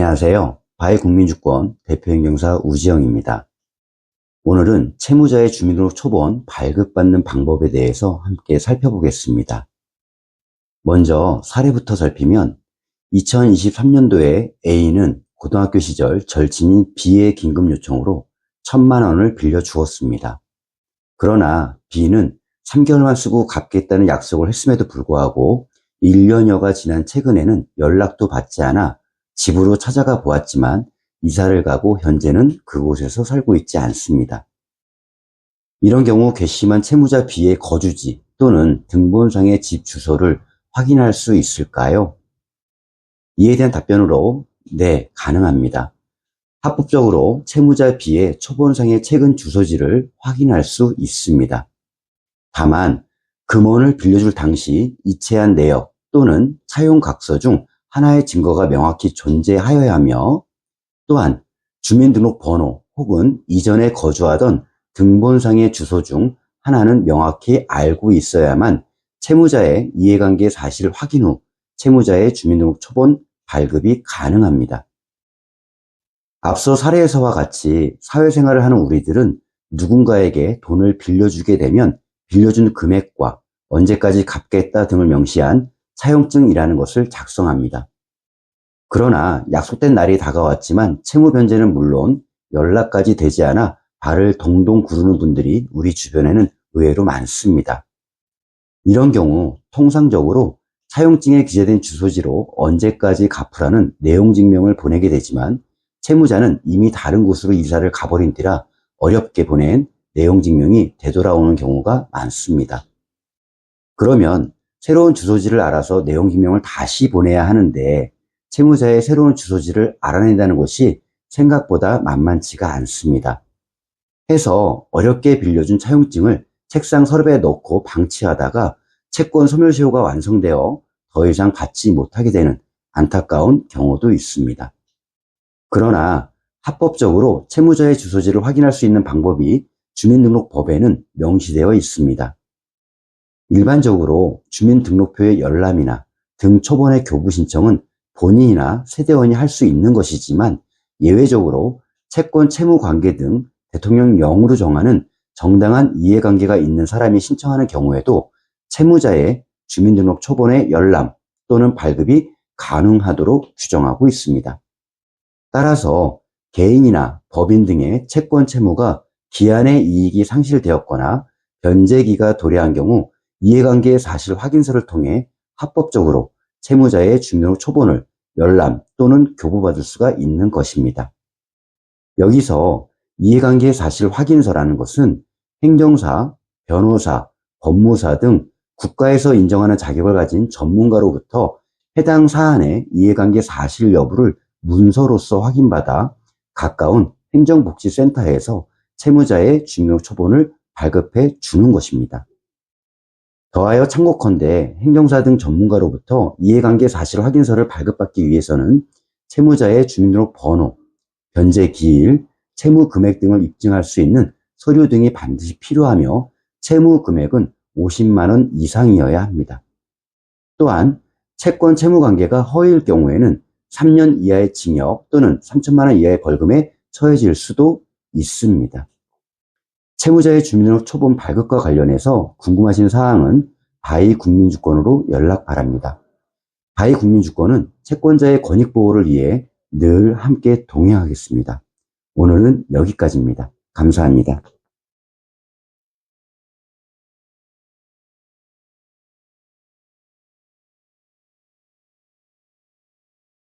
안녕하세요. 바이국민주권 대표행정사 우지영입니다. 오늘은 채무자의 주민등록 초본 발급받는 방법에 대해서 함께 살펴보겠습니다. 먼저 사례부터 살피면 2023년도에 A는 고등학교 시절 절친인 B의 긴급 요청으로 1,000만 원을 빌려 주었습니다. 그러나 B는 3개월만 쓰고 갚겠다는 약속을 했음에도 불구하고 1년여가 지난 최근에는 연락도 받지 않아 집으로 찾아가 보았지만 이사를 가고 현재는 그곳에서 살고 있지 않습니다. 이런 경우 괘씸한 채무자 B의 거주지 또는 등본상의 집 주소를 확인할 수 있을까요? 이에 대한 답변으로 네, 가능합니다. 합법적으로 채무자 B의 초본상의 최근 주소지를 확인할 수 있습니다. 다만 금원을 빌려줄 당시 이체한 내역 또는 차용각서 중 하나의 증거가 명확히 존재하여야 하며, 또한 주민등록번호 혹은 이전에 거주하던 등본상의 주소 중 하나는 명확히 알고 있어야만 채무자의 이해관계 사실 확인 후 채무자의 주민등록 초본 발급이 가능합니다. 앞서 사례에서와 같이 사회생활을 하는 우리들은 누군가에게 돈을 빌려주게 되면 빌려준 금액과 언제까지 갚겠다 등을 명시한 차용증이라는 것을 작성합니다. 그러나 약속된 날이 다가왔지만 채무 변제는 물론 연락까지 되지 않아 발을 동동 구르는 분들이 우리 주변에는 의외로 많습니다. 이런 경우 통상적으로 차용증에 기재된 주소지로 언제까지 갚으라는 내용 증명을 보내게 되지만 채무자는 이미 다른 곳으로 이사를 가버린 뒤라 어렵게 보낸 내용 증명이 되돌아오는 경우가 많습니다. 그러면 새로운 주소지를 알아서 내용 증명을 다시 보내야 하는데 채무자의 새로운 주소지를 알아낸다는 것이 생각보다 만만치가 않습니다. 해서 어렵게 빌려준 차용증을 책상 서랍에 넣고 방치하다가 채권 소멸시효가 완성되어 더 이상 받지 못하게 되는 안타까운 경우도 있습니다. 그러나 합법적으로 채무자의 주소지를 확인할 수 있는 방법이 주민등록법에는 명시되어 있습니다. 일반적으로 주민등록표의 열람이나 등초본의 교부 신청은 본인이나 세대원이 할 수 있는 것이지만 예외적으로 채권 채무관계 등 대통령령으로 정하는 정당한 이해관계가 있는 사람이 신청하는 경우에도 채무자의 주민등록 초본의 열람 또는 발급이 가능하도록 규정하고 있습니다. 따라서 개인이나 법인 등의 채권 채무가 기한의 이익이 상실되었거나 변제기가 도래한 경우 이해관계의 사실 확인서를 통해 합법적으로 채무자의 주민등록 초본을 열람 또는 교부받을 수가 있는 것입니다. 여기서 이해관계의 사실 확인서라는 것은 행정사, 변호사, 법무사 등 국가에서 인정하는 자격을 가진 전문가로부터 해당 사안의 이해관계 사실 여부를 문서로서 확인받아 가까운 행정복지센터에서 채무자의 주민등록 초본을 발급해 주는 것입니다. 더하여 참고컨대 행정사 등 전문가로부터 이해관계 사실 확인서를 발급받기 위해서는 채무자의 주민등록 번호, 변제 기일, 채무 금액 등을 입증할 수 있는 서류 등이 반드시 필요하며 채무 금액은 50만 원 이상이어야 합니다. 또한 채권 채무 관계가 허위일 경우에는 3년 이하의 징역 또는 3천만 원 이하의 벌금에 처해질 수도 있습니다. 채무자의 주민등록 초본 발급과 관련해서 궁금하신 사항은 바이국민주권으로 연락 바랍니다. 바이국민주권은 채권자의 권익보호를 위해 늘 함께 동행하겠습니다. 오늘은 여기까지입니다. 감사합니다.